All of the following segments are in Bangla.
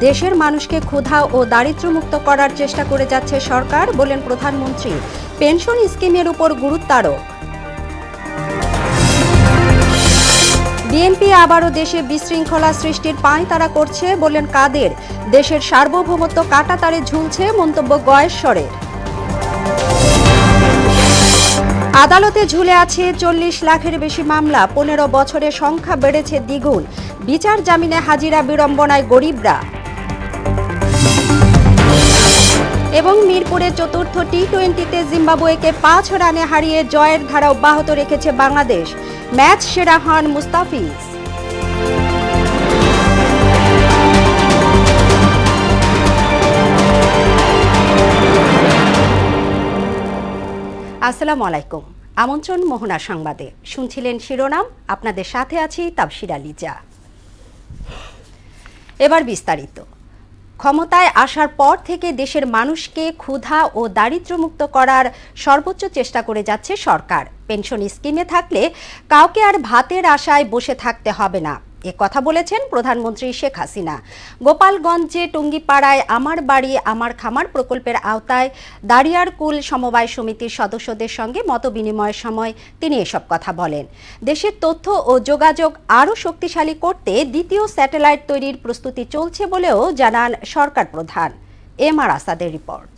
দেশের মানুষকে ক্ষুধা ও দারিদ্র্যমুক্ত করার চেষ্টা করে যাচ্ছে সরকার, বলেন প্রধানমন্ত্রী। পেনশন স্কিমের উপর গুরুত্ব আরোপ। বিএনপি আবারও দেশে বিশৃঙ্খলা সৃষ্টির পাঁয়তারা করছে, বললেন কাদের। দেশের সার্বভৌমত্ব কাঁটাতারে ঝুলছে, মন্তব্য গয়েশ্বরের। আদালতে ঝুলে আছে 40 লাখের বেশি মামলা, 15 বছরে সংখ্যা বেড়েছে দ্বিগুণ। বিচার জামিনে হাজিরা বিড়ম্বনায় গরিবরা। এবং মিরপুরে চতুর্থ টি-20তে জিম্বাবুয়েকে 5 রানে হারিয়ে জয়ের ধারা অব্যাহত রেখেছে বাংলাদেশ। ম্যাচ সেরা হন মুস্তাফিজ। আসসালামু আলাইকুম। আমন্ত্রণ মোহনা সংবাদে। শুনছিলেন শিরোনাম, আপনাদের সাথে আছি তাবশিরা লিজা। এবার বিস্তারিত। ক্ষমতায় আসার পর থেকে দেশের মানুষকে ক্ষুধা ও দারিদ্র্যমুক্ত করার সর্বোচ্চ চেষ্টা করে যাচ্ছে সরকার। পেনশন স্কিমে থাকলে কাউকে আর ভাতের আশায় বসে থাকতে হবে না, এ কথা বলেছেন প্রধানমন্ত্রী শেখ হাসিনা। গোপালগঞ্জে টুঙ্গিপাড়ায় আমার বাড়ি আমার খামার প্রকল্পের আওতায় দারিয়ারকুল সমবায় সমিতির সদস্যদের সঙ্গে মতবিনিময়ের সময় তিনি এসব কথা বলেন। দেশের তথ্য ও যোগাযোগ আরও শক্তিশালী করতে দ্বিতীয় স্যাটেলাইট তৈরির প্রস্তুতি চলছে বলেও জানান সরকার প্রধান। এমআর আসাদের রিপোর্ট।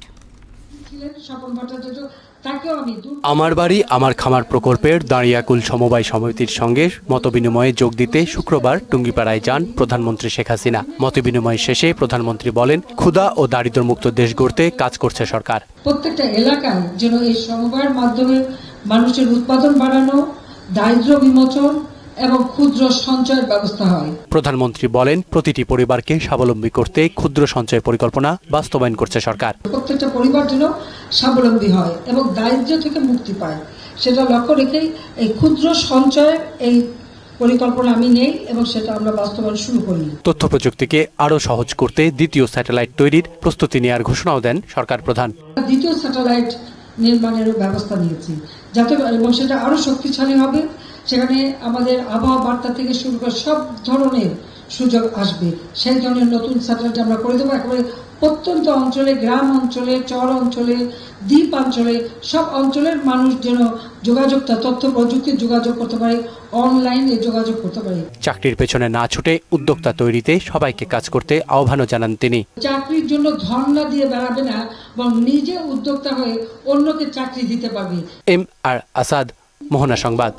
আমার বাড়ি আমার খামার প্রকল্পের দাঁড়িয়াকুল সমবায় সমিতির সঙ্গে মতবিনিময়ে যোগ দিতে শুক্রবার টুঙ্গিপাড়ায় যান প্রধানমন্ত্রী শেখ হাসিনা। মতবিনিময় শেষে প্রধানমন্ত্রী বলেন, ক্ষুধা ও দারিদ্র্যমুক্ত দেশ গড়তে কাজ করছে সরকার। প্রত্যেকটা এলাকায় যেন এই সমবায়ের মাধ্যমে মানুষের উৎপাদন বাড়ানো, দারিদ্র্য বিমোচন এবং ক্ষুদ্র সঞ্চয়ের ব্যবস্থা হয়। প্রধানমন্ত্রী বলেন, প্রতিটি পরিবারকে স্বাবলম্বী করতে ক্ষুদ্র সঞ্চয় পরিকল্পনা বাস্তবায়ন করছে সরকার। প্রত্যেকটা পরিবার যেন স্বাবলম্বী হয় এবং দারিদ্র্য থেকে মুক্তি পায়, সেটা লক্ষ্য রেখেই এই ক্ষুদ্র সঞ্চয়ের এই পরিকল্পনা আমি নেই এবং সেটা আমরা বাস্তবায়ন শুরু করি। তথ্য প্রযুক্তিকে আরও সহজ করতে দ্বিতীয় স্যাটেলাইট তৈরির প্রস্তুতি নেওয়ার ঘোষণাও দেন সরকার প্রধান। দ্বিতীয় স্যাটেলাইট নির্মাণের ব্যবস্থা নিয়েছি যাতে এবং সেটা আরও শক্তিশালী হবে। সেখানে আমাদের আবহাওয়া বার্তা থেকে শুরু করে সব ধরনের সুযোগ আসবে, সেই ধরনের নতুন স্যাটেলাইট আমরা করে দেবো। একেবারে প্রত্যন্ত অঞ্চলে, গ্রাম অঞ্চলে, চর অঞ্চলে, দ্বীপ অঞ্চলে, সব অঞ্চলের মানুষ যেন যোগাযোগটা তথ্য প্রযুক্তির যোগাযোগ করতে পারে, অনলাইনে যোগাযোগ করতে পারে। চাকরির পেছনে না ছুটে উদ্যোক্তা তৈরিতে সবাইকে কাজ করতে আহ্বানও জানান তিনি। চাকরির জন্য ধর্ণা দিয়ে বেড়াবে না, বরং নিজে উদ্যোক্তা হয়ে অন্যকে চাকরি দিতে পারবে। এমআর আসাদ, মোহনা সংবাদ।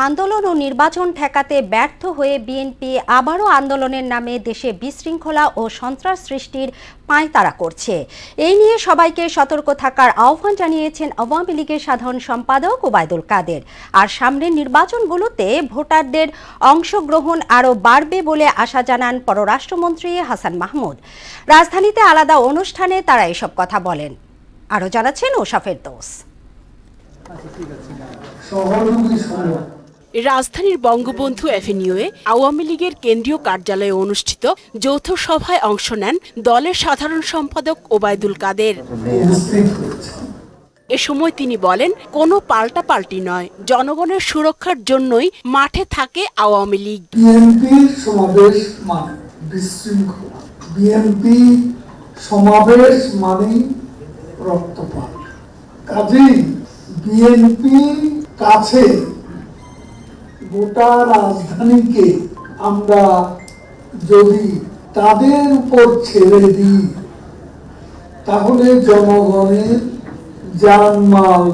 আন্দোলন ও নির্বাচন ঠেকাতে ব্যর্থ হয়ে বিএনপি আবারও আন্দোলনের নামে দেশে বিশৃঙ্খলা ও সন্ত্রাস সৃষ্টির পাঁয়তারা করছে। এই নিয়ে সবাইকে সতর্ক থাকার আহ্বান জানিয়েছেন আওয়ামী লীগের সাধারণ সম্পাদক ওবায়দুল কাদের। আর সামনের নির্বাচনগুলোতে ভোটারদের অংশগ্রহণ আরও বাড়বে বলে আশা জানান পররাষ্ট্রমন্ত্রী হাসান মাহমুদ। রাজধানীতে আলাদা অনুষ্ঠানে তারা এসব কথা বলেন। আরও জানাচ্ছেন ওশাফের দোষ। রাজধানীর বঙ্গবন্ধু অ্যাভিনিউয়ে আওয়ামী লীগের কেন্দ্রীয় কার্যালয়ে অনুষ্ঠিত যৌথ সভায় অংশ নেন দলের সাধারণ সম্পাদক ওবায়দুল কাদের। এ সময় তিনি বলেন, কোনো পাল্টাপাল্টি নয়, জনগণের সুরক্ষার জন্যই মাঠে থাকে আওয়ামী লীগ। বিএনপির সমাবেশ মানে বিশৃঙ্খলা, বিএনপি সমাবেশ মানে রক্তপাত। কাজেই বিএনপি কাছে গোটা রাজধানীকে আমরা যদি তাদের উপর ছেড়ে দিই তাহলে জনগণের জানমাল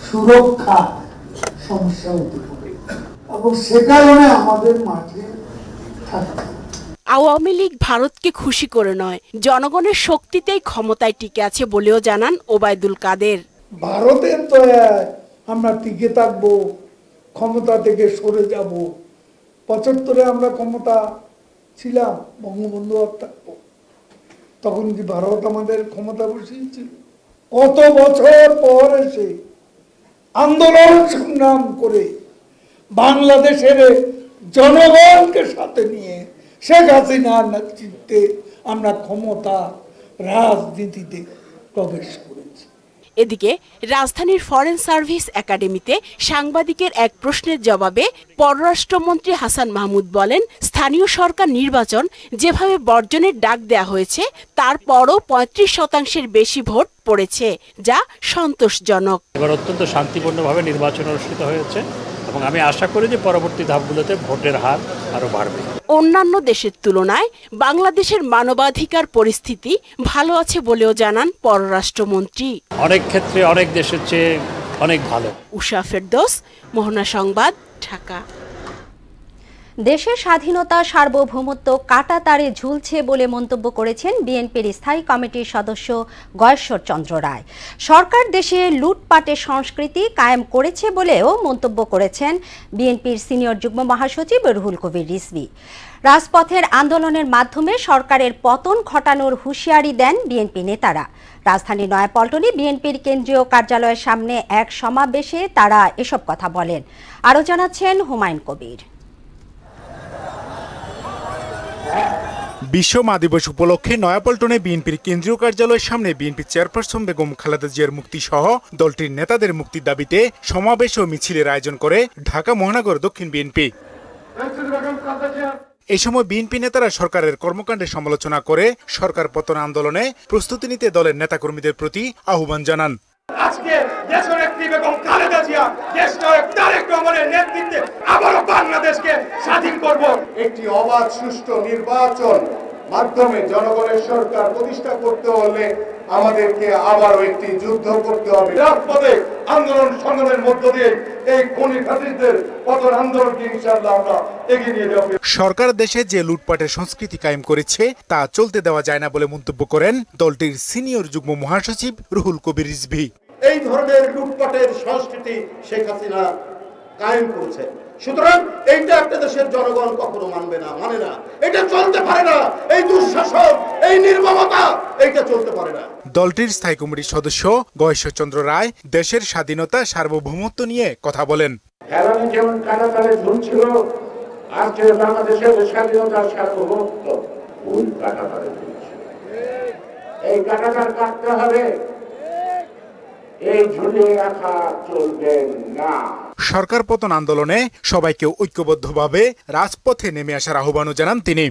সুরক্ষা সমস্যা হতে পারে এবং সে কারণে আমাদের মাঠে থাকতে। আওয়ামী লীগ ভারতকে খুশি করে নয়, জনগণের শক্তিতেই ক্ষমতায় টিকে আছে বলেও জানান ওবায়দুল কাদের। ভারতের তো আমরা টিকে থাকবো, ক্ষমতা থেকে সরে যাব। 75-এ আমরা ক্ষমতা ছিলাম, বঙ্গবন্ধু থাকবো, তখন কি ভারত আমাদের ক্ষমতা বসিয়েছিল? কত বছর পর এসে আন্দোলন সংগ্রাম করে বাংলাদেশের জনগণকে সাথে নিয়ে শেখ হাসিনার নেতৃত্বে আমরা ক্ষমতা রাজনীতিতে প্রবেশ করেছি। এদিকে রাজধানীর ফরেন সার্ভিস একাডেমিতে সাংবাদিকের এক প্রশ্নের জবাবে পররাষ্ট্রমন্ত্রী হাসান মাহমুদ বলেন, স্থানীয় সরকার নির্বাচন যেভাবে বর্জনের ডাক দেয়া হয়েছে তারপরও ৩৫% বেশি ভোট পড়েছে, যা সন্তোষজনক। এবার অত্যন্ত শান্তিপূর্ণভাবে নির্বাচন অনুষ্ঠিত হয়েছে এবং আমি আশা করি যে পরবর্তী ধাপগুলোতে ভোটের হার আরো বাড়বে। অন্যান্য দেশের তুলনায় বাংলাদেশের মানবাধিকার পরিস্থিতি ভালো আছে বলেও জানান পররাষ্ট্রমন্ত্রী। অনেক ক্ষেত্রে অনেক দেশের চেয়ে অনেক ভালো। উষা ফেরদৌস, মোহনা সংবাদ, ঢাকা। দেশের স্বাধীনতা সার্বভৌমত্ব কাঁটাতারে ঝুলছে বলে মন্তব্য করেছেন বিএনপির স্থায়ী কমিটির সদস্য গয়েশ্বর চন্দ্র রায়। সরকার দেশে লুটপাটের সংস্কৃতি কায়েম করেছে বলেও মন্তব্য করেছেন বিএনপির সিনিয়র যুগ্ম মহাসচিব রুহুল কবির রিজভী। রাজপথের আন্দোলনের মাধ্যমে সরকারের পতন ঘটানোর হুঁশিয়ারি দেন বিএনপি নেতারা। রাজধানীর নয়াপল্টনে বিএনপির কেন্দ্রীয় কার্যালয়ের সামনে এক সমাবেশে তারা এসব কথা বলেন। আরও জানাচ্ছেন হুমায়ুন কবির। বিশ্ব মা দিবস উপলক্ষে নয়াপল্টনে বিএনপির কেন্দ্রীয় কার্যালয়ের সামনে বিএনপি চেয়ারপারসন বেগম খালেদা জিয়ার মুক্তি সহ দলটির নেতাদের মুক্তির দাবিতে সমাবেশ ও মিছিলের আয়োজন করে ঢাকা মহানগর দক্ষিণ বিএনপি। এই সময় বিএনপি নেতারা সরকারের কর্মকাণ্ডের সমালোচনা করে সরকার পতন আন্দোলনে প্রস্তুতি নিতে দলের নেতাকর্মীদের প্রতি আহ্বান জানান। আজকে দেশনেত্রী বেগম খালেদা জিয়া, দেশনায়ক তারেক রহমানের নেতৃত্বে আবারও বাংলাদেশকে স্বাধীন করব। একটি অবাধ সুষ্ঠু নির্বাচন মাধ্যমে জনগণের সরকার প্রতিষ্ঠা করতে হলে আমাদেরকে আবারও একটি যুদ্ধ করতে হবে। রাজপথে আন্দোলন সংগ্রামের মধ্য দিয়ে এই খুনি ফ্যাসিস্টদের পতন আন্দোলনকে ইনশাআল্লাহ আমরা এগিয়ে নিয়ে যাব। সরকার দেশে যে লুটপাটের সংস্কৃতি কায়েম করেছে তা চলতে দেওয়া যায় না বলে মন্তব্য করেন দলটির সিনিয়র যুগ্ম মহাসচিব রুহুল কবির রিজভী। এই ধরনের লুটপাটের সংস্কৃতি শেখ হাসিনা কায়েম করেছে, সুতরাং এইটা একটা দেশের জনগণ কখনো মানবে না, মানে না, এটা চলতে পারে না। এই দুঃশাসন, এই নির্মমতা, এইটা চলতে পারে না। দলটির স্থায়ী কমিটির সদস্য গয়েশ্বর চন্দ্র রায় দেশের স্বাধীনতা সার্বভৌমত্ব নিয়ে কথা বলেন। হেরানি যেমন কাঁটাতারে ঝুলছিল, আজকে বাংলাদেশের স্বাধীনতা সার্বভৌমত্ব ভুল কাঁটাতারে ঝুলছে। এই কাঁটাতার কাটতে হবে, এই ঝুলিয়ে রাখা চলবে না। সরকার পতন আন্দোলনে সবাইকে ঐক্যবদ্ধভাবে রাজপথে নেমে আসার আহ্বানও জানান তিনি।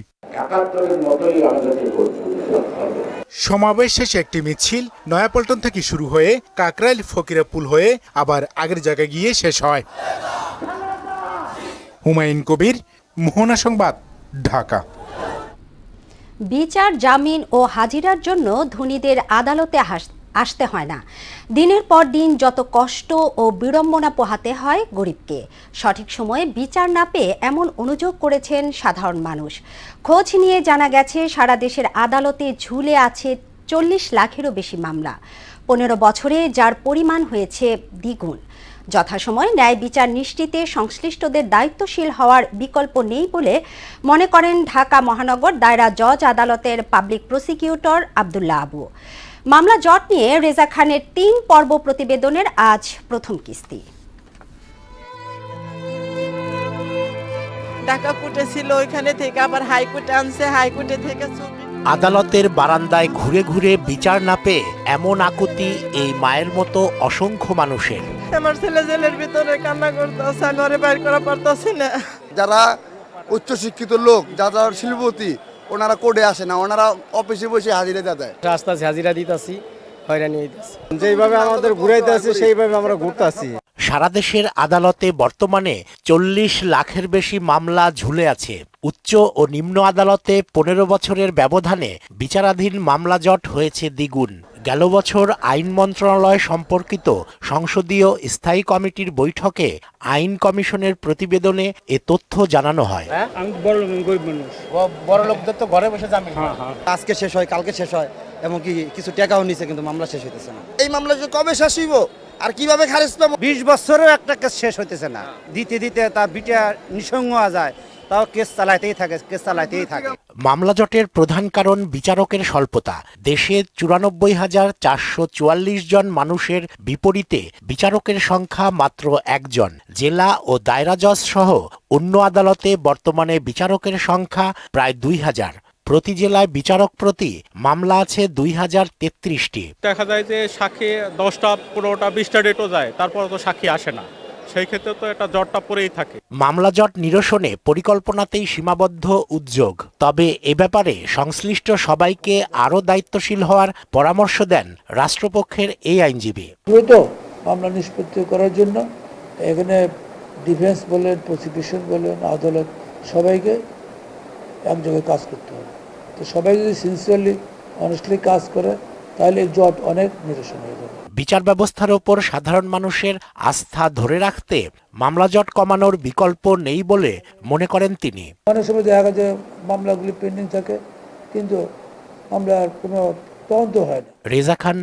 সমাবেশ শেষে একটি মিছিল নয়াপল্টন থেকে শুরু হয়ে কাকরাইল ফকিরাপুল হয়ে আবার আগের জায়গায় গিয়ে শেষ হয়। হুমায়ুন কবির, মোহনা সংবাদ, ঢাকা। বিচার, জামিন ও হাজিরার জন্য ধনীদের আদালতে আসতে হয় না। দিনের পর দিন যত কষ্ট ও বিড়ম্বনা পোহাতে হয় গরিবকে। সঠিক সময়ে বিচার না পেয়ে এমন অনুযোগ করেছেন সাধারণ মানুষ। খোঁজ নিয়ে জানা গেছে সারা দেশের আদালতে ঝুলে আছে 40 লাখেরও বেশি মামলা। 15 বছরে যার পরিমাণ হয়েছে দ্বিগুণ। যথাসময়ে ন্যায় বিচার নিশ্চিতে সংশ্লিষ্টদের দায়িত্বশীল হওয়ার বিকল্প নেই বলে মনে করেন ঢাকা মহানগর দায়রা জজ আদালতের পাবলিক প্রসিকিউটর আব্দুল্লাহ আবু। মামলা জট নিয়ে রেজা খানের 3 পর্ব প্রতিবেদনের আজ প্রথম কিস্তি। টাকা কোর্টে ছিল, ওইখানে থেকে আবার হাইকোর্টে আনছে, হাইকোর্টে থেকে আদালতের বারান্দায় ঘুরে ঘুরে বিচার না পেয়ে এমন আকুতি এই মায়ের মতো অসংখ্য মানুষের। আমার ছেলে জেলের ভিতরে কান্না করতেছে, ঘরে বাইর করা পারতেছি না। যারা উচ্চশিক্ষিত লোক, যারা শিল্পপতি, ওনারা কোর্টে আসে না, ওনারা অফিসে বসে হাজিরা দেয়। রাস্তায় হাজিরা দিতেছি, হয়রানি হইতেছি। যেইভাবে আমাদের ঘুরাইতে আছে সেইভাবে আমরা ঘুরতেছি। সারা দেশের আদালতে বর্তমানে 40 লাখের বেশি মামলা ঝুলে আছে। উচ্চ ও নিম্ন আদালতে 15 বছরের ব্যবধানে বিচারাধীন মামলা জট হয়েছে দ্বিগুণ। গেল বছর আইন মন্ত্রণালয় সম্পর্কিত সংসদীয় স্থায়ী কমিটির বৈঠকে আইন কমিশনের প্রতিবেদনে এ তথ্য জানানো হয়। বড় লোকদের তো ঘরে বসে জামিন, আজকে শেষ হয়, কালকে শেষ হয়, এমনকি কিছু টাকাও নিছে, কিন্তু মামলা শেষ হইতেছে না। এই মামলা যে কবে শেষ হইব আর কিভাবে খারিজ পাবো? 20 বছরেও একটা কেস শেষ হইতেছে না। দিতে দিতে তার বিটা নিঃসঙ্গ যায়, তাও কেস চালাইতেই থাকে। মামলা জটের প্রধান কারণ বিচারকের স্বল্পতা। দেশে 94,444 জন মানুষের বিপরীতে বিচারকের সংখ্যা মাত্র 1 জন। জেলা ও দায়রা জজ সহ অন্য আদালতে বর্তমানে বিচারকের সংখ্যা প্রায় 2000। প্রতি জেলায় বিচারক প্রতি মামলা আছে 2033টি। দেখা যায় যে সাক্ষী 10টা 15টা 20টা ডেটও যায়, তারপর তো সাক্ষী আসে না, সেই ক্ষেত্রে তো এটা জটটা পড়েই থাকে। মামলা জট নিরসনে পরিকল্পনাতেই সীমাবদ্ধ উদ্যোগ, তবে এ ব্যাপারে সংশ্লিষ্ট সবাইকে আরও দায়িত্বশীল হওয়ার পরামর্শ দেন রাষ্ট্রপক্ষের এই আইনজীবী। মামলা নিষ্পত্তি করার জন্য এখানে ডিফেন্স বলেন, প্রসিকিউশন বলেন, আদালত সবাইকে এক জায়গায় কাজ করতে হবে। তো সবাই যদি সিনসিয়ারলি অনেস্টলি কাজ করে তাহলে জট অনেক নিরসন হয়ে যাবে। বিচার ব্যবস্থার ওপর সাধারণ মানুষের আস্থা ধরে রাখতে মামলা জট কমানোর বিকল্প নেই বলে মনে করেন তিনি। অনেক সময় দেখা যায় মামলাগুলি পেন্ডিং থাকে, কিন্তু মামলার কোনো তদন্ত হয় না। রেজা খান,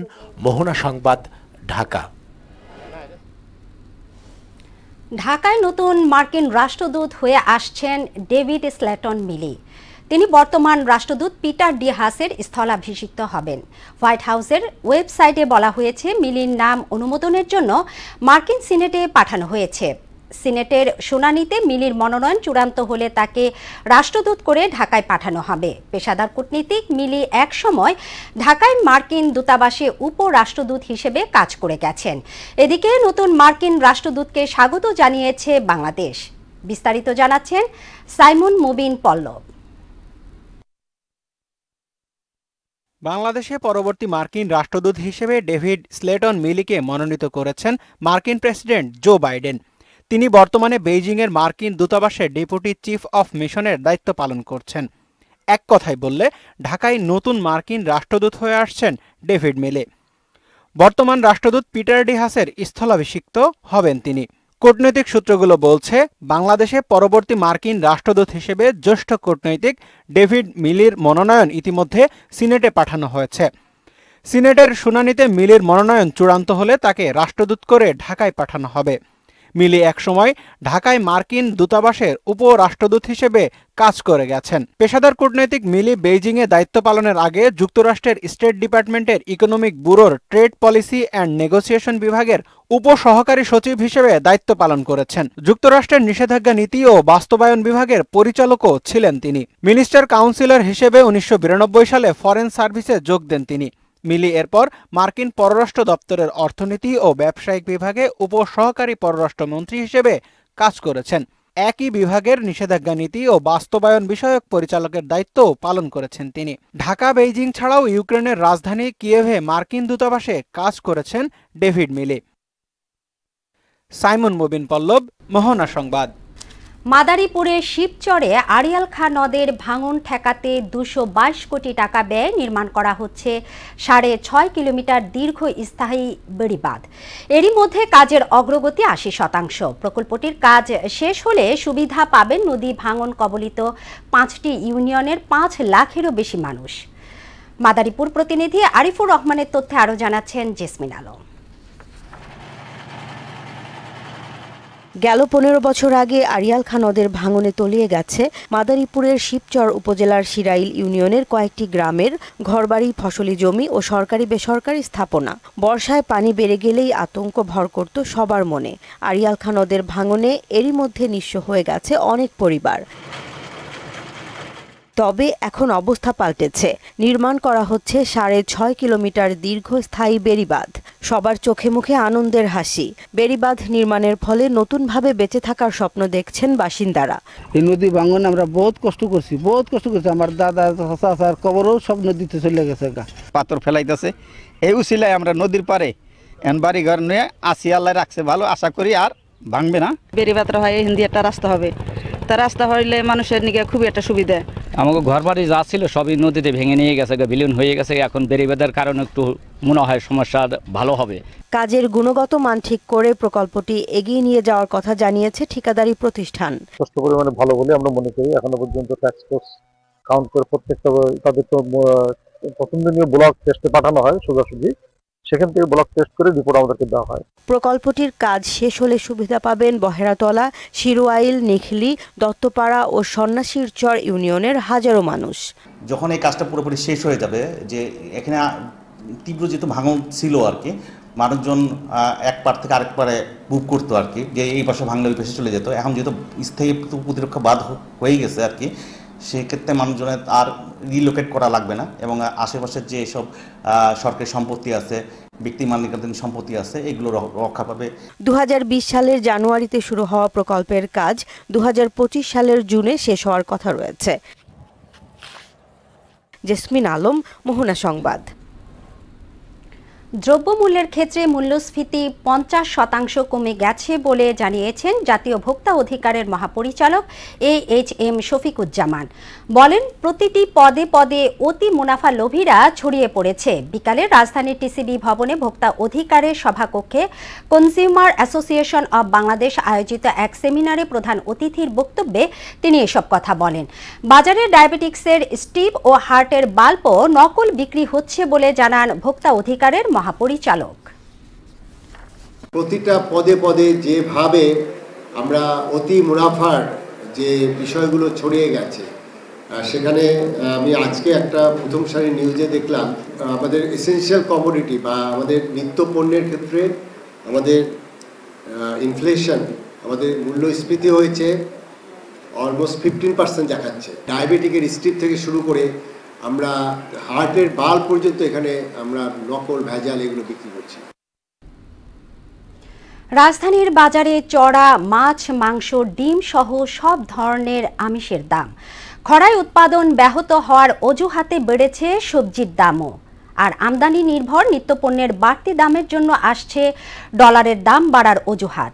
মোহনা সংবাদ, ঢাকা। ঢাকায় নতুন মার্কিন রাষ্ট্রদূত হয়ে আসছেন ডেভিড স্ল্যাটন মিলি। তিনি বর্তমান রাষ্ট্রদূত পিটার ডি হাসের স্থলাভিষিক্ত হবেন। হোয়াইট হাউসের ওয়েবসাইটে বলা হয়েছে, মিলির নাম অনুমোদনের জন্য মার্কিন সিনেটে পাঠানো হয়েছে। সিনেটের শুনানিতে মিলির মনোনয়ন চূড়ান্ত হলে তাকে রাষ্ট্রদূত করে ঢাকায় পাঠানো হবে। পেশাদার কূটনীতিক মিলি একসময় ঢাকায় মার্কিন দূতাবাসে উপরাষ্ট্রদূত হিসেবে কাজ করে গেছেন। এদিকে নতুন মার্কিন রাষ্ট্রদূতকে স্বাগত জানিয়েছে বাংলাদেশ। বিস্তারিত জানাচ্ছেন সাইমন মুবিন পল্লব। বাংলাদেশে পরবর্তী মার্কিন রাষ্ট্রদূত হিসেবে ডেভিড স্লেটন মিলিকে মনোনীত করেছেন মার্কিন প্রেসিডেন্ট জো বাইডেন। তিনি বর্তমানে বেইজিংয়ের মার্কিন দূতাবাসে ডেপুটি চিফ অফ মিশনের দায়িত্ব পালন করছেন। এক কথায় বললে ঢাকায় নতুন মার্কিন রাষ্ট্রদূত হয়ে আসছেন ডেভিড মিলি। বর্তমান রাষ্ট্রদূত পিটার ডি হাসের স্থলাভিষিক্ত হবেন তিনি। কূটনৈতিক সূত্রগুলো বলছে, বাংলাদেশে পরবর্তী মার্কিন রাষ্ট্রদূত হিসেবে জ্যেষ্ঠ কূটনৈতিক ডেভিড মিলির মনোনয়ন ইতিমধ্যে সিনেটে পাঠানো হয়েছে। সিনেটের শুনানিতে মিলির মনোনয়ন চূড়ান্ত হলে তাকে রাষ্ট্রদূত করে ঢাকায় পাঠানো হবে। মিলি একসময় ঢাকায় মার্কিন দূতাবাসের উপরাষ্ট্রদূত হিসেবে কাজ করে গেছেন। পেশাদার কূটনৈতিক মিলি বেইজিংয়ে দায়িত্ব পালনের আগে যুক্তরাষ্ট্রের স্টেট ডিপার্টমেন্টের ইকোনমিক ব্যুরোর ট্রেড পলিসি অ্যান্ড নেগোসিয়েশন বিভাগের উপসহকারী সচিব হিসেবে দায়িত্ব পালন করেছেন। যুক্তরাষ্ট্রের নিষেধাজ্ঞা নীতি ও বাস্তবায়ন বিভাগের পরিচালকও ছিলেন তিনি। মিনিস্টার কাউন্সিলর হিসেবে 1992 সালে ফরেন সার্ভিসে যোগ দেন তিনি। মিলি এরপর মার্কিন পররাষ্ট্র দপ্তরের অর্থনীতি ও ব্যবসায়িক বিভাগে উপসহকারী পররাষ্ট্রমন্ত্রী হিসেবে কাজ করেছেন। একই বিভাগের নিষেধাজ্ঞা নীতি ও বাস্তবায়ন বিষয়ক পরিচালকের দায়িত্বও পালন করেছেন তিনি। ঢাকা, বেইজিং ছাড়াও ইউক্রেনের রাজধানী কিয়েভে মার্কিন দূতাবাসে কাজ করেছেন ডেভিড মিলি। সাইমন মুবিন পল্লব, মোহনা সংবাদ। মাদারীপুরের শিবচরে আড়িয়াল খাঁ নদের ভাঙন ঠেকাতে 222 কোটি টাকা ব্যয়ে নির্মাণ করা হচ্ছে 6.5 কিলোমিটার দীর্ঘ স্থায়ী বেড়িবাঁধ। এরই মধ্যে কাজের অগ্রগতি 80%। প্রকল্পটির কাজ শেষ হলে সুবিধা পাবেন নদী ভাঙন কবলিত 5টি ইউনিয়নের 5 লাখেরও বেশি মানুষ। মাদারীপুর প্রতিনিধি আরিফুর রহমানের তথ্যে আরও জানাচ্ছেন জেসমিন আলম। গেল 15 বছর আগে আড়িয়াল খাঁ নদের ভাঙনে তলিয়ে গেছে মাদারীপুরের শিবচর উপজেলার শিরাইল ইউনিয়নের কয়েকটি গ্রামের ঘরবাড়ি, ফসলি জমি ও সরকারি বেসরকারি স্থাপনা। বর্ষায় পানি বেড়ে গেলেই আতঙ্ক ভর করত সবার মনে। আড়িয়াল খাঁ নদের ভাঙনে এরই মধ্যে নিঃস্ব হয়ে গেছে অনেক পরিবার। তবে এখন অবস্থা পাল্টেছে। নির্মাণ করা হচ্ছে 6.5 কিলোমিটার দীর্ঘ স্থায়ী বেড়িবাঁধ। সবার চোখে মুখে আনন্দের হাসি। বেড়িবাঁধ নির্মাণের ফলে নতুনভাবে বেঁচে থাকার স্বপ্ন দেখছেন বাসিন্দারা। এই নদী ভাঙন আমরা বহুত কষ্ট করছি। আমার দাদা চাচার কবরও সব নদীতে চলে গেছে। পাথর ফেলাইতেছে, এই উসিলায় আমরা নদীর পারে এন বাড়ি ঘর নিয়ে আসি। আল্লাহ রাখছে ভালো, আশা করি আর ভাঙবে না। বেড়িবাঁধ হয় হিন্দি একটা রাস্তা হবে, তা রাস্তা হইলে মানুষের নিকে খুবই একটা সুবিধা। আমাকে ঘর বাড়ি যা ছিল সবই নদীতে ভেঙে নিয়ে গেছে, বিলীন হয়ে গেছে। এখন বেড়িবাঁধের কারণে একটু মনে হয় সমস্যা ভালো হবে। কাজের গুণগত মান ঠিক করে প্রকল্পটি এগিয়ে নিয়ে যাওয়ার কথা জানিয়েছে ঠিকাদারি প্রতিষ্ঠান। কষ্ট পরিমাণে ভালো বলে আমরা মনে করি। এখনো পর্যন্ত ট্যাক্স ফোর্স কাউন্ট করে প্রত্যেকটা তাদের তো প্রথম দিনীয় ব্লক টেস্টে পাঠানো হয় সোজাসুজি, সেখান থেকে ব্লক টেস্ট করে রিপোর্ট আমাদেরকে দেওয়া হয়। প্রকল্পটির কাজ শেষ হলে সুবিধা পাবেন বহেরাতলা, শিরোয়াইল, নিখলি, দত্তপাড়া ও সন্ন্যাসীরচর ইউনিয়নের হাজারো মানুষ। যখন এই কাজটা পুরোপুরি শেষ হয়ে যাবে, যে এখানে তীব্র যেহেতু ভাঙন ছিল আর কি, মানুষজন এক পার থেকে আরেক পারে মুভ করতো আর কি, যে এই পাশে ভাঙলে ওই পাশে চলে যেত। এখন যেহেতু স্থায়ী প্রতিরক্ষা বাঁধ হয়ে গেছে আর কি, সেক্ষেত্রে মানুষজনের আর রিলোকেট করা লাগবে না এবং আশেপাশের যে সব সরকারি সম্পত্তি আছে, ব্যক্তি মালিকানাধীন সম্পত্তি আছে, এগুলো রক্ষা পাবে। 2020 সালের জানুয়ারিতে শুরু হওয়া প্রকল্পের কাজ 2025 সালের জুনে শেষ হওয়ার কথা রয়েছে। জেসমিন আলম, মোহনা সংবাদ। দ্রব্যমূল্যের ক্ষেত্রে মূল্যস্ফীতি 50% কমে গেছে বলে জানিয়েছেন জাতীয় ভোক্তা অধিকারের মহাপরিচালক AHM শফিকুজ্জামান। বলেন, প্রতিটি পদে পদে অতি মুনাফা লোভীরা ছড়িয়ে পড়েছে। বিকালে রাজধানীর টিসিবি ভবনে ভোক্তা অধিকারের সভাকক্ষে কনজিউমার অ্যাসোসিয়েশন অব বাংলাদেশ আয়োজিত এক সেমিনারে প্রধান অতিথির বক্তব্যে তিনি এসব কথা বলেন। বাজারে ডায়াবেটিক্সের স্টিভ ও হার্টের বাল্বও নকল বিক্রি হচ্ছে বলে জানান ভোক্তা অধিকারের মহাপরিচালক। প্রতিটা পদে পদে যেভাবে আমরা অতি মুনাফার যে বিষয়গুলো ছড়িয়ে গেছে, সেখানে আমি আজকে একটা প্রথম সারির নিউজে দেখলাম আমাদের এসেনশিয়াল কমোডিটি বা আমাদের নিত্য পণ্যের ক্ষেত্রে আমাদের ইনফ্লেশন, আমাদের মূল্যস্ফীতি হয়েছে অলমোস্ট 15% দেখাচ্ছে। ডায়াবেটিকের স্টিভ থেকে শুরু করে আমরা হার্টের বাল্ব পর্যন্ত এখানে আমরা নকল ভেজাল এগুলো বিক্রি করছি। রাজধানীর বাজারে চড়া মাছ, মাংস, ডিম সহ সব ধরনের আমিষের দাম। খরায় উৎপাদন ব্যাহত হওয়ার অজুহাতে বেড়েছে সবজির দামও। আর আমদানি নির্ভর নিত্যপণ্যের বাড়তি দামের জন্য আসছে ডলারের দাম বাড়ার অজুহাত।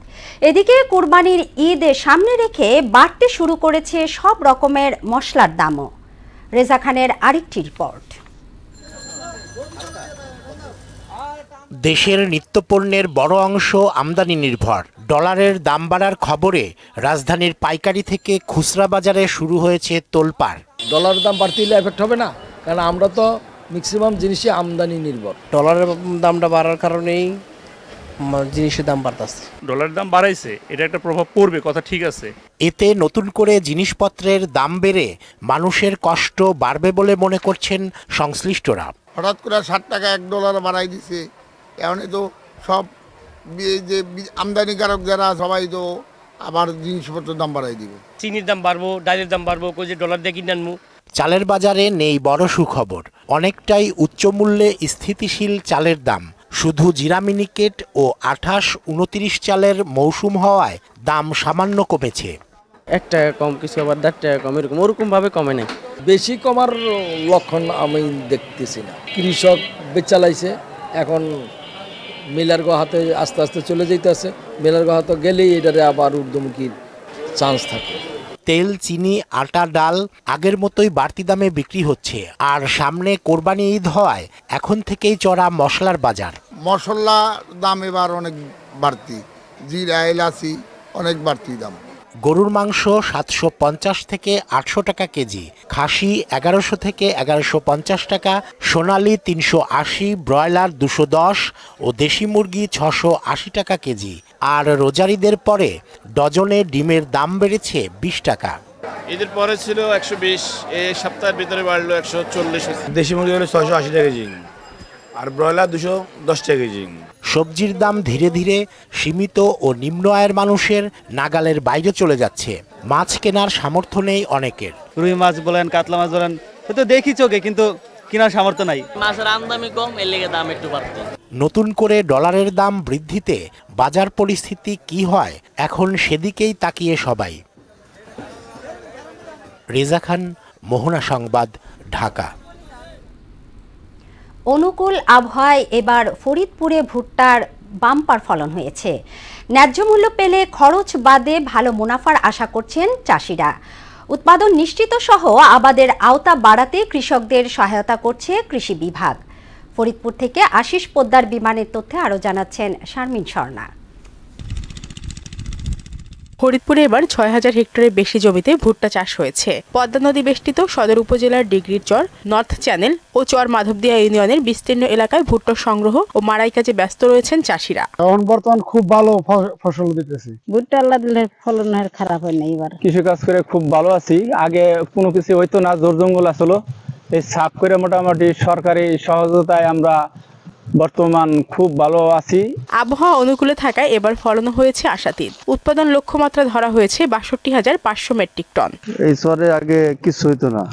এদিকে কুরবানির ঈদ সামনে রেখে বাড়তে শুরু করেছে সব রকমের মশলার দামও। রেজা খানের আরেকটি রিপোর্ট। দেশের নিত্যপণ্যের বড় অংশ আমদানি নির্ভর। ডলারের দাম বাড়ার খবরে রাজধানীর পাইকারি থেকে খুচরা বাজারে শুরু হয়েছে তোলপাড়। ডলারের দাম বাড়তে হলে এফেক্ট হবে না, কারণ আমরা তো ম্যাক্সিমাম জিনিসই আমদানি নির্ভর। ডলারের দামটা বাড়ার কারণেই জিনিসের দাম বাড়তেছে। ডলারের দাম বাড়াইছে, এটা একটা প্রভাব পড়বে, কথা ঠিক আছে। এতে নতুন করে জিনিসপত্রের দাম বেড়ে মানুষের কষ্ট বাড়বে বলে মনে করছেন সংশ্লিষ্টরা। হঠাৎ করে 60 টাকা $1 বাড়াই দিছে, এখন তো সব যে আমদানিকারক যারা সবাই তো আবার জিনিসপত্রের দাম বাড়াই দিবে। চিনির দাম বাড়বো, ডালের দাম বাড়বো, কই যে ডলার দিয়ে কিনে আনবো। চালের বাজারে নেই বড় সুখবর। অনেকটাই উচ্চ মূল্যে স্থিতিশীল চালের দাম। শুধু জিরা মিনিকেট ও 28-29 চালের মৌসুম হওয়ায় দাম সামান্য কমেছে। 1 টাকা কম, কিছু আবার 10 টাকা কম, ওরকম ভাবে কমে নাই। বেশি কমার লক্ষণ আমি দেখতেছি না। কৃষক বেচালাইছে, এখন মিলার হাতে আস্তে আস্তে চলে যাইতেছে। মিলার হাতে গেলেই এটারে আবার ঊর্ধ্বমুখীর চান্স থাকে। তেল, চিনি, আটা, ডাল আগের মতোই বাড়তি দামে বিক্রি হচ্ছে। আর সামনে কোরবানি ঈদ হওয়ায় এখন থেকেই চড়া মশলার বাজার। মশলা দাম এবার অনেক বাড়তি, জিরা, এলাচি অনেক বাড়তি দাম। গরুর মাংস 750 থেকে 800 টাকা কেজি, খাসি 1100 থেকে 1150 টাকা, সোনালী 380, ব্রয়লার 210 ও দেশি মুরগি 680 টাকা কেজি। আর রোজারিদের পরে ডজনে ডিমের দাম বেড়েছে 20 টাকা। ঈদের পরে ছিল 120, এই সপ্তাহের ভিতরে বাড়লো 140। দেশি মুরগি হলো 680 টাকা কেজি, আর ব্রয়লার 210 টাকা কেজি। সবজির দাম ধীরে ধীরে সীমিত ও নিম্ন আয়ের মানুষের নাগালের বাইরে চলে যাচ্ছে। মাছ কেনার সামর্থ্য নেই অনেকের। রুই মাছ বলেন, কাতলা মাছ বলেন, তো দেখি চোখে, কিন্তু কেনার সামর্থ্য নাই। মাছের আমদানি কম, এর লেগে দাম একটু বাড়ছে। নতুন করে ডলারের দাম বৃদ্ধিতে বাজার পরিস্থিতি কি হয় এখন সেদিকেই তাকিয়ে সবাই। রেজা খান, মোহনা সংবাদ, ঢাকা। অনুকূল আবহাওয়ায় এবার ফরিদপুরে ভুট্টার বাম্পার ফলন হয়েছে। ন্যায্য মূল্য পেলে খরচ বাদে ভালো মুনাফার আশা করছেন চাষিরা। উৎপাদন নিশ্চিত সহ আবাদের আওতা বাড়াতে কৃষকদের সহায়তা করছে কৃষি বিভাগ। ফরিদপুর থেকে আশিস পোদ্দার বিমানের তথ্যে আরও জানাচ্ছেন শারমিন স্বর্ণা। ফরিদপুরে এবার 6000 হেক্টরের বেশি জমিতে ভুট্টা চাষ হয়েছে। পদ্মা নদী বেষ্টিত সদর উপজেলার ডিগ্রির চর, নর্থ চ্যানেল ও চর মাধবদিয়া ইউনিয়নের বিস্তীর্ণ এলাকায় ভুট্টা সংগ্রহ ও মাড়াই কাজে ব্যস্ত রয়েছেন চাষিরা। এখন বর্তমান খুব ভালো ফসল দিতেছি। ভুট্টা আল্লাহ দিলে ফলনের খারাপ হয় না। এবার কৃষি কাজ করে খুব ভালো আছি। আগে কোনো কিছু হইতো না, জোর জঙ্গল আসলো, এই সাফ করে মোটামুটি সরকারি সহযোগিতায় আমরা বর্তমান খুব ভালো আছি। আবহাওয়া অনুকূলে থাকায় এবার ফলন হয়েছে আশাতীত। উৎপাদন লক্ষ্যমাত্রা ধরা হয়েছে ৬২,৫০০ মেট্রিক টন। এই চরে আগে কিছু হইতো না,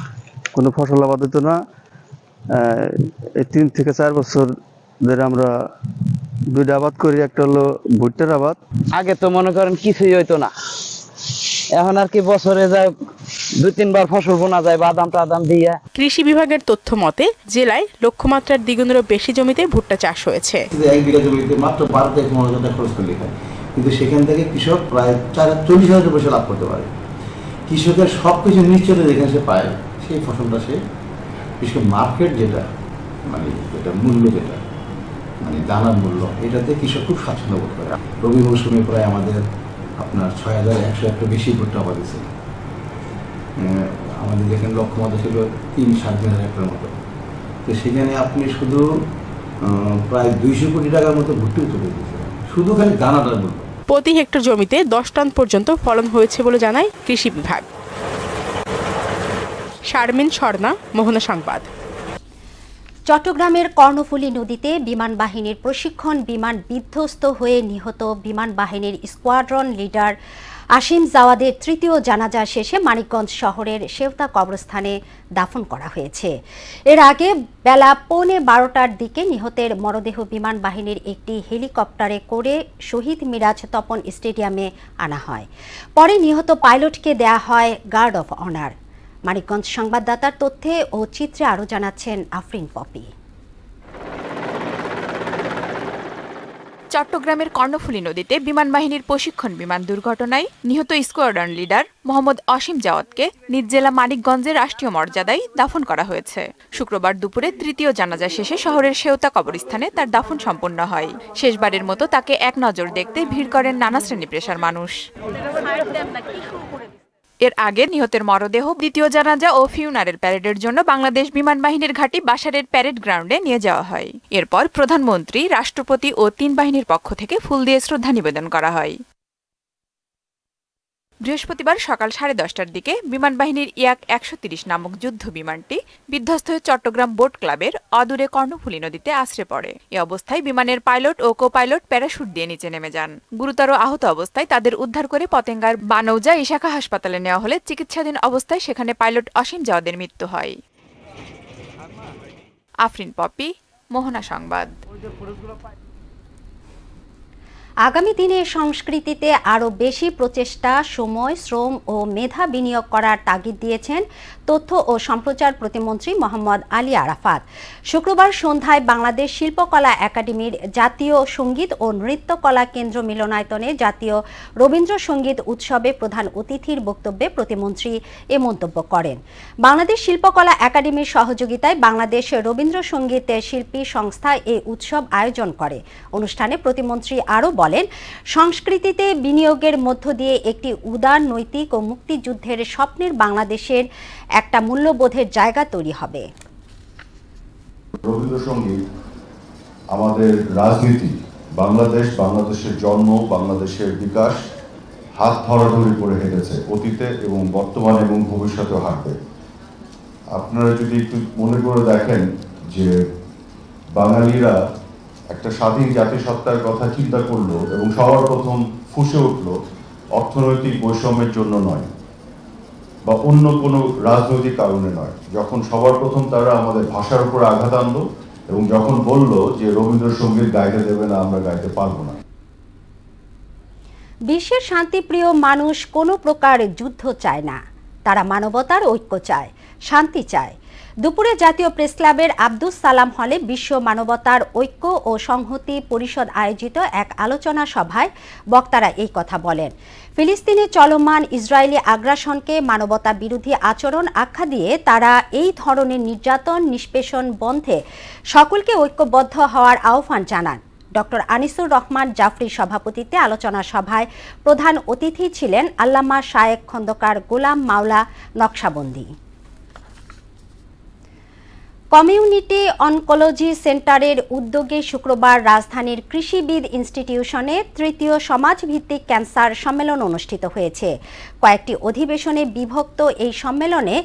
কোনো ফসল আবাদ হতো না। এই ৩ থেকে ৪ বছর ধরে আমরা দুইটা আবাদ করি, একটা হলো ভুট্টার আবাদ। আগে তো মনে করেন কিছুই হইতো না, এখন আর কি বছরে যায় ২-৩ বার ফসল বোনা যায় বাদাম টাদাম দিয়ে। কৃষি বিভাগের তথ্য মতে জেলায় লক্ষ্যমাত্রার দ্বিগুণেরও বেশি জমিতে ভুট্টা চাষ হয়েছে। ১ বিঘা জমিতে মাত্র ১২ থেকে ১৫ হাজার টাকা খরচ করলে হয়, কিন্তু সেখান থেকে কৃষক প্রায় ৪০,০০০ পয়সা লাভ করতে পারে। কৃষকের সব কিছু নিশ্চয়তা যেখানে সে পায়, সেই ফসলটা সে বিশেষ মার্কেট যেটা মানে যেটা মূল্য যেটা মানে দানার মূল্য, এটাতে কৃষক খুব স্বাচ্ছন্দ্য বোধ করে। রবি মৌসুমে প্রায় আমাদের আপনার ৬,১০০ একটা বেশি ভুট্টা আবাদ হয়েছে। আমাদের যেখানে লক্ষ্যমাত্রা ছিল ৩-৩.৫ হেক্টর মতো, তো সেখানে আপনি শুধু প্রায় ২০০ কোটি টাকার মতো ভুট্টা চলে গেছে, শুধু খালি দানাটার মূল্য। প্রতি হেক্টর জমিতে ১০ টন পর্যন্ত ফলন হয়েছে বলে জানায় কৃষি বিভাগ। শারমিন স্বর্ণা, মোহনা সংবাদ। চট্টগ্রামের কর্ণফুলী নদীতে বিমান বাহিনীর প্রশিক্ষণ বিমান বিধ্বস্ত হয়ে নিহত বিমান বাহিনীর স্কোয়াড্রন লিডার আসিম জাওয়াদের তৃতীয় জানাজা শেষে মানিকগঞ্জ শহরের শেওতা কবরস্থানে দাফন করা হয়েছে। এর আগে বেলা ১১:৩০টার দিকে নিহতের মরদেহ বিমান বাহিনীর একটি হেলিকপ্টারে করে শহীদ মিরাজ তপন স্টেডিয়ামে আনা হয়। পরে নিহত পাইলটকে দেয়া হয় গার্ড অফ অনার। মানিকগঞ্জ সংবাদদাতার তথ্যে ও চিত্রে আরও জানাচ্ছেন আফরিন পপি। চট্টগ্রামের কর্ণফুলী নদীতে বিমান বাহিনীর প্রশিক্ষণ বিমান দুর্ঘটনায় নিহত স্কোয়াড্রন লিডার মোহাম্মদ অসীম জাওয়াদকে নিজ জেলা মানিকগঞ্জের রাষ্ট্রীয় মর্যাদায় দাফন করা হয়েছে। শুক্রবার দুপুরে তৃতীয় জানাজা শেষে শহরের শেওতা কবরস্থানে তার দাফন সম্পন্ন হয়। শেষবারের মতো তাকে এক নজর দেখতে ভিড় করেন নানা শ্রেণী পেশার মানুষ। এর আগে নিহতের মরদেহ দ্বিতীয় জানাজা ও ফিউনারের প্যারেডের জন্য বাংলাদেশ বিমান বাহিনীর ঘাঁটি বাসারের প্যারেড গ্রাউন্ডে নিয়ে যাওয়া হয়। এরপর প্রধানমন্ত্রী, রাষ্ট্রপতি ও ৩ বাহিনীর পক্ষ থেকে ফুল দিয়ে শ্রদ্ধা নিবেদন করা হয়। বৃহস্পতিবার সকাল 10:30টার দিকে বিমান বাহিনীর ইয়াক ১৩০ নামক যুদ্ধ বিমানটি বিধ্বস্ত হয়ে চট্টগ্রাম বোট ক্লাবের অদূরে কর্ণফুলী নদীতে আছড়ে পড়ে। এ অবস্থায় বিমানের পাইলট ও কো পাইলট প্যারাশুট দিয়ে নিচে নেমে যান। গুরুতর আহত অবস্থায় তাদের উদ্ধার করে পতেঙ্গার বানৌজা ইশাখা হাসপাতালে নেওয়া হলে চিকিৎসাধীন অবস্থায় সেখানে পাইলট অসীম জাওয়াদের মৃত্যু হয়। আফরিন পপি, মোহনা সংবাদ। আগামী দিনে সংস্কৃতিতে আরও বেশি প্রচেষ্টা, সময়, শ্রম ও মেধা বিনিয়োগ করার তাগিদ দিয়েছেন তথ্য ও সম্প্রচার প্রতিমন্ত্রী মোহাম্মদ আলী আরাফাত। শুক্রবার সন্ধ্যায় বাংলাদেশ শিল্পকলা একাডেমির জাতীয় সঙ্গীত ও নৃত্যকলা কেন্দ্র মিলনায়তনে জাতীয় রবীন্দ্রসঙ্গীত উৎসবে প্রধান অতিথির বক্তব্যে প্রতিমন্ত্রী এ মন্তব্য করেন। বাংলাদেশ শিল্পকলা একাডেমির সহযোগিতায় বাংলাদেশ রবীন্দ্রসঙ্গীত শিল্পী সংস্থা এই উৎসব আয়োজন করে। অনুষ্ঠানে প্রতিমন্ত্রী আরও বলেন, সংস্কৃতিতে বিনিয়োগের মধ্য দিয়ে একটি উদার, নৈতিক ও মুক্তিযুদ্ধের স্বপ্নের বাংলাদেশের একটা মূল্যবোধের জায়গা তৈরি হবে। রবীন্দ্রসঙ্গীত আমাদের রাজনীতি, বাংলাদেশের জন্ম, বাংলাদেশের বিকাশ হাত ধরাধরি করে হেঁটেছে অতীতে এবং বর্তমানে এবং ভবিষ্যতেও হাঁটবে। আপনারা যদি একটু মনে করে দেখেন যে বাঙালিরা একটা স্বাধীন জাতিসত্তার কথা চিন্তা করলো এবং সবার প্রথম ফুঁসে উঠলো অর্থনৈতিক বৈষম্যের জন্য নয় বা অন্য কোনো রাজনৈতিক কারণে নয়, যখন সবার প্রথম তারা আমাদের ভাষার উপর আঘাত আনলো এবং যখন বলল যে রবীন্দ্রসঙ্গীত গাইতে দেবে না, আমরা গাইতে পারবো না। বিশ্বের শান্তিপ্রিয় মানুষ কোনো প্রকার যুদ্ধ চায় না, তারা মানবতার ঐক্য চায়, শান্তি চায়। দুপুরে জাতীয় প্রেস ক্লাবের আব্দুস সালাম হলে বিশ্ব মানবতার ঐক্য ও সংহতি পরিষদ আয়োজিত এক আলোচনা সভায় বক্তারা এই কথা বলেন। ফিলিস্তিনে চলমান ইসরায়েলি আগ্রাসনকে মানবতা বিরোধী আচরণ আখ্যা দিয়ে তারা এই ধরনের নির্যাতন নিষ্পেষণ বন্ধে সকলকে ঐক্যবদ্ধ হওয়ার আহ্বান জানান। ডক্টর আনিসুর রহমান জাফরির সভাপতিত্বে আলোচনা সভায় প্রধান অতিথি ছিলেন আল্লামা শায়েখ খন্দকার গোলাম মাওলা নকশাবন্দি। কমিউনিটি অনকোলজি সেন্টারের উদ্যোগে শুক্রবার রাজধানীর কৃষিবিদ ইনস্টিটিউশনে তৃতীয় সমাজভিত্তিক ক্যান্সার সম্মেলন অনুষ্ঠিত হয়েছে। কয়েকটি অধিবেশনে বিভক্ত এই সম্মেলনে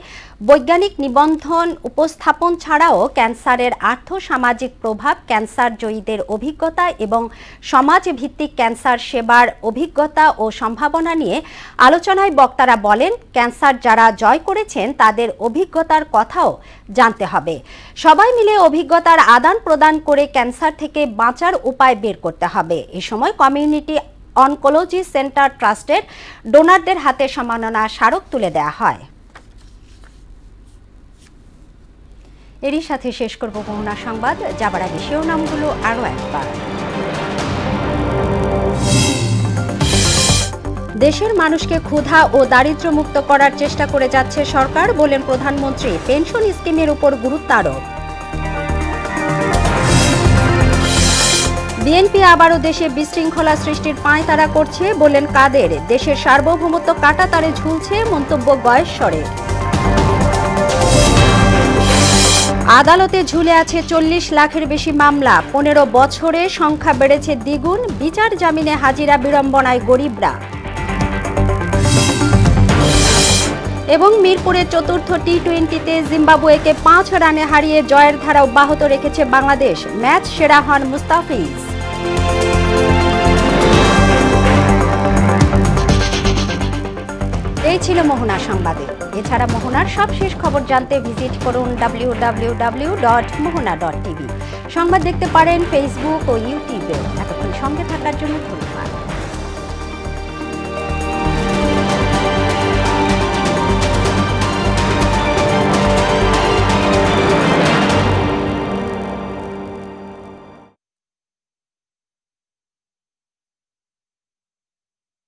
বৈজ্ঞানিক নিবন্ধন উপস্থাপন ছাড়াও ক্যান্সারের আর্থ-সামাজিক প্রভাব, ক্যান্সার জয়ীদের অভিজ্ঞতা এবং সমাজভিত্তিক ক্যান্সার সেবার অভিজ্ঞতা ও সম্ভাবনা নিয়ে আলোচনায় বক্তারা বলেন, ক্যান্সার যারা জয় করেছেন তাদের অভিজ্ঞতার কথাও জানতে হবে। সবাই মিলে অভিজ্ঞতার আদান প্রদান করে ক্যান্সার থেকে বাঁচার উপায় বের করতে হবে। এ সময় কমিউনিটি অনকোলজি সেন্টার ট্রাস্টের ডোনারদের হাতে সম্মাননা স্মারক তুলে দেওয়া হয়। এরই সাথে শেষ করব মোহনা সংবাদ। যাবার আগে শিরোনামগুলো আরও একবার। দেশের মানুষকে ক্ষুধা ও দারিদ্র্য মুক্ত করার চেষ্টা করে যাচ্ছে সরকার, বলেন প্রধানমন্ত্রী। পেনশন স্কিমের উপর গুরুত্ব আরোপ। বিএনপি আবারও দেশে বিশৃঙ্খলা সৃষ্টির পাঁয়তারা করছে, বললেন কাদের। দেশের সার্বভৌমত্ব কাঁটাতারে ঝুলছে, মন্তব্য গয়েশ্বরের। আদালতে ঝুলে আছে 40 লাখের বেশি মামলা, 15 বছরে সংখ্যা বেড়েছে দ্বিগুণ। বিচার জামিনে হাজিরা বিড়ম্বনায় গরিবরা। এবং মিরপুরের চতুর্থ টি-20তে জিম্বাবুয়েকে 5 রানে হারিয়ে জয়ের ধারা অব্যাহত রেখেছে বাংলাদেশ। ম্যাচ সেরা হন মুস্তাফিজ। এই ছিল মোহনা সংবাদে। এছাড়া মোহনার সবশেষ খবর জানতে ভিজিট করুন www.mohona.tv। সংবাদ দেখতে পারেন ফেসবুক ও ইউটিউবে। এতক্ষণ সঙ্গে থাকার জন্য ধন্যবাদ।